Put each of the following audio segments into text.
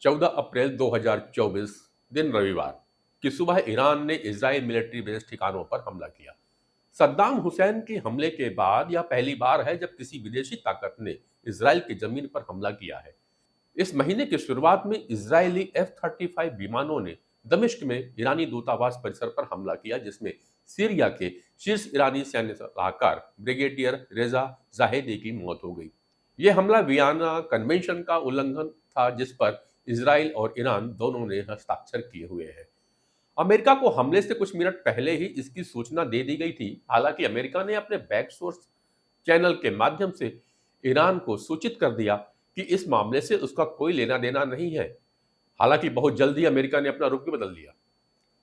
14 अप्रैल 2024 दिन रविवार की सुबह ईरान ने इजराइल मिलिट्री बेस ठिकानों पर हमला किया। सद्दाम हुसैन के हमले के बाद यह पहली बार है जब किसी विदेशी ताकत ने इजराइल की जमीन पर हमला किया है। इस महीने की शुरुआत में इजरायली F-35 विमानों ने दमिश्क में ईरानी दूतावास परिसर पर हमला किया, जिसमें सीरिया के शीर्ष ईरानी सैन्य सलाहकार ब्रिगेडियर रेजा जाहेदी की मौत हो गई। यह हमला वियना कन्वेंशन का उल्लंघन था, जिस पर इसराइल और ईरान दोनों ने हस्ताक्षर किए हुए हैं। अमेरिका को हमले से कुछ मिनट पहले ही इसकी सूचना दे दी गई थी। हालांकि अमेरिका ने अपने बैक सोर्स चैनल के माध्यम से ईरान को सूचित कर दिया कि इस मामले से उसका कोई लेना देना नहीं है। हालांकि बहुत जल्दी अमेरिका ने अपना रुख भी बदल लिया।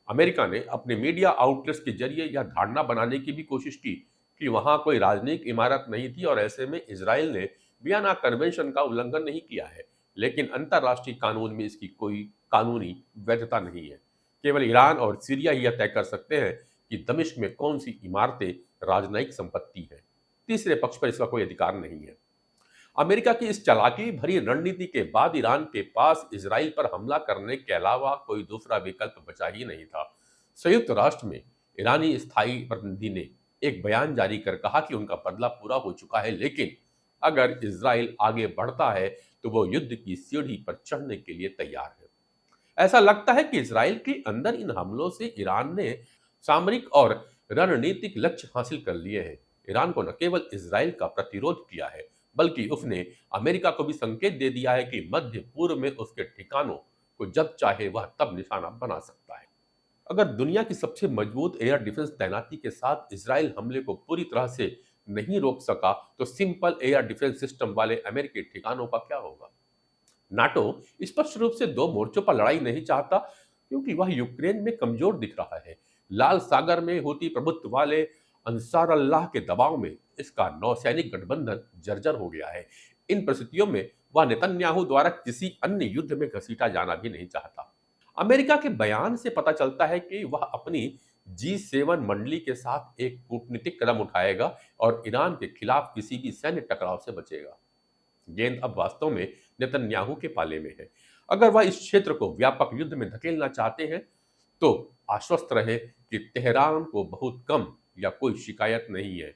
अमेरिका ने अपने मीडिया आउटलेट्स के जरिए यह धारणा बनाने की भी कोशिश की कि वहां कोई राजनयिक इमारत नहीं थी और ऐसे में इसराइल ने वियना कन्वेंशन का उल्लंघन नहीं किया है। लेकिन अंतर्राष्ट्रीय कानून में इसकी कोई कानूनी वैधता नहीं है। केवल ईरान और सीरिया ही यह तय कर सकते हैं कि दमिश्क में कौन सी इमारतें राजनयिक संपत्ति हैं। तीसरे पक्ष पर इसका कोई अधिकार नहीं है। अमेरिका की इस चालाकी भरी रणनीति के बाद ईरान के पास इजराइल पर हमला करने के अलावा कोई दूसरा विकल्प बचा ही नहीं था। संयुक्त राष्ट्र में ईरानी स्थायी प्रतिनिधि ने एक बयान जारी कर कहा कि उनका बदला पूरा हो चुका है, लेकिन अगर इजराइल आगे बढ़ता है तो वो युद्ध की सीढ़ी पर चढ़ने के लिए तैयार है। ऐसा लगता है कि इजराइल के अंदर इन हमलों से ईरान ने सामरिक और रणनीतिक लक्ष्य हासिल कर लिए हैं। ईरान को न केवल इजराइल का प्रतिरोध किया है, बल्कि उसने अमेरिका को भी संकेत दे दिया है कि मध्य पूर्व में उसके ठिकानों को जब चाहे वह तब निशाना बना सकता है। अगर दुनिया की सबसे मजबूत एयर डिफेंस तैनाती के साथ इजराइल हमले को पूरी तरह से नहीं रोक सका, तो सिंपल एयर डिफेंस सिस्टम वाले अमेरिकी ठिकानों का क्या होगा? नाटो स्पष्ट रूप से दो मोर्चों पर लड़ाई नहीं चाहता, क्योंकि वह यूक्रेन में कमजोर दिख रहा है। लाल सागर में होती प्रभुत्व वाले अंसार अल्लाह के दबाव में इसका नौसैनिक गठबंधन जर्जर हो गया है। इन परिस्थितियों में वह नेतन्याहू द्वारा किसी अन्य युद्ध में घसीटा जाना भी नहीं चाहता। अमेरिका के बयान से पता चलता है कि वह अपनी G7 मंडली के साथ एक कूटनीतिक कदम उठाएगा और ईरान के खिलाफ किसी भी सैन्य टकराव से बचेगा। गेंद अब वास्तव में नेतन्याहू के पाले में है। अगर वह इस क्षेत्र को व्यापक युद्ध में धकेलना चाहते हैं, तो आश्वस्त रहे कि तेहरान को बहुत कम या कोई शिकायत नहीं है।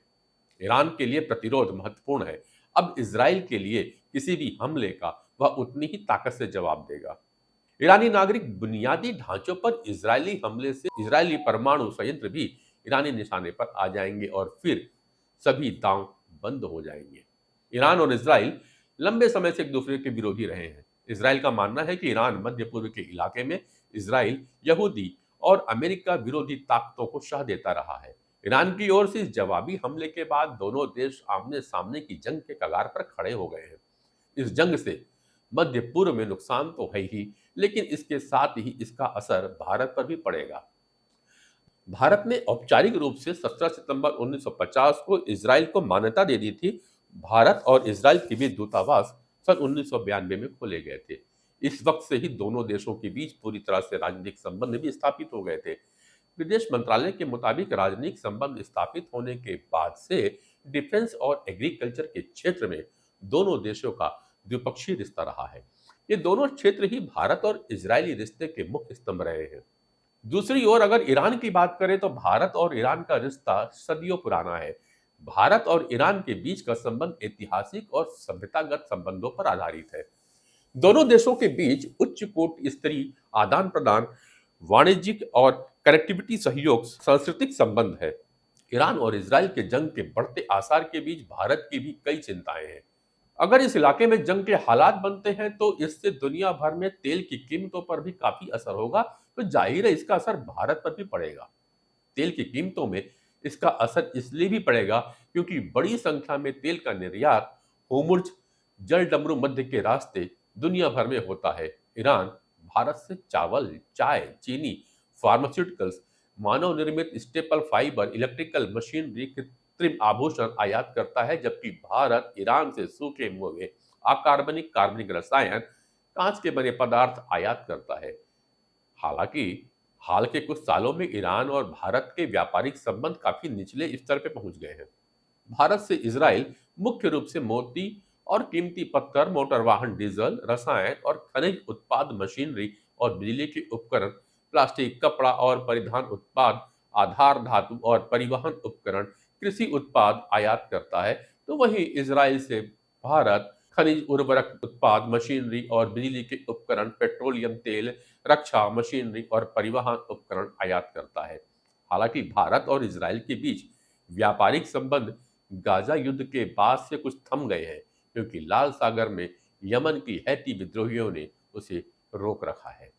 ईरान के लिए प्रतिरोध महत्वपूर्ण है। अब इजराइल के लिए किसी भी हमले का वह उतनी ही ताकत से जवाब देगा। ईरानी नागरिक बुनियादी ढांचों पर इजरायली हमले से इजरायली परमाणु संयंत्र भी ईरानी निशाने पर आ जाएंगे और फिर सभी दांव बंद हो जाएंगे। ईरान और इजराइल लंबे समय से एक दूसरे के विरोधी रहे हैं। इजराइल का मानना है कि ईरान मध्य पूर्व के इलाके में इजराइल, यहूदी और अमेरिका विरोधी ताकतों को शह देता रहा है। ईरान की ओर से इस जवाबी हमले के बाद दोनों देश आमने सामने की जंग के कगार पर खड़े हो गए हैं। इस जंग से मध्य पूर्व में नुकसान तो है ही, लेकिन इसके साथ ही इसका असर भारत पर भी पड़ेगा। भारत ने औपचारिक रूप से 17 सितंबर 1950 को इजराइल को मान्यता दे दी थी। भारत और इजराइल के बीच दूतावास सन 1992 में खोले गए थे। इस वक्त से ही दोनों देशों के बीच पूरी तरह से राजनीतिक संबंध भी स्थापित हो गए थे। विदेश मंत्रालय के मुताबिक राजनीतिक संबंध स्थापित होने के बाद से डिफेंस और एग्रीकल्चर के क्षेत्र में दोनों देशों का द्विपक्षीय रिश्ता रहा है। ये दोनों क्षेत्र ही भारत और इजरायली रिश्ते के मुख्य स्तंभ रहे हैं। दूसरी ओर अगर ईरान की बात करें तो भारत और ईरान का रिश्ता सदियों पुराना है। भारत और ईरान के बीच का संबंध ऐतिहासिक और सभ्यतागत संबंधों पर आधारित है। दोनों देशों के बीच उच्च कोट स्तरीय आदान प्रदान, वाणिज्यिक और कनेक्टिविटी सहयोग, सांस्कृतिक संबंध है। ईरान और इजराइल के जंग के बढ़ते आसार के बीच भारत की भी कई चिंताएं हैं। अगर इस इलाके में जंग के हालात बनते हैं तो इससे दुनिया भर में तेल की कीमतों पर भी काफी असर होगा, तो जाहिर है इसका असर भारत पर भी पड़ेगा। तेल की कीमतों में इसका असर इसलिए भी पड़ेगा क्योंकि बड़ी संख्या में तेल का निर्यात होर्मुज जलडमरू मध्य के रास्ते दुनिया भर में होता है। ईरान भारत से चावल, चाय, चीनी, फार्मास्यूटिकल्स, मानव निर्मित स्टेपल फाइबर, इलेक्ट्रिकल मशीनरी, कृत्रिम आभूषण आयात करता है, जबकि भारत ईरान से सूखे हुए अकार्बनिक कार्बनिक रसायन, कांच के बने पदार्थ आयात करता है। हालांकि हाल के कुछ सालों में ईरान और भारत के व्यापारिक संबंध काफी निचले स्तर पर पहुंच गए हैं। भारत से इजराइल मुख्य रूप से मोती और कीमती पत्थर, मोटर वाहन, डीजल, रसायन और खनिज उत्पाद, मशीनरी और बिजली के उपकरण, प्लास्टिक, कपड़ा और परिधान उत्पाद, आधार धातु और परिवहन उपकरण, कृषि उत्पाद आयात करता है। तो वहीं इसराइल से भारत खनिज, उर्वरक उत्पाद, मशीनरी और बिजली के उपकरण, पेट्रोलियम तेल, रक्षा, मशीनरी और परिवहन उपकरण आयात करता है। हालांकि भारत और इसराइल के बीच व्यापारिक संबंध गाजा युद्ध के बाद से कुछ थम गए हैं, क्योंकि लाल सागर में यमन की हैती विद्रोहियों ने उसे रोक रखा है।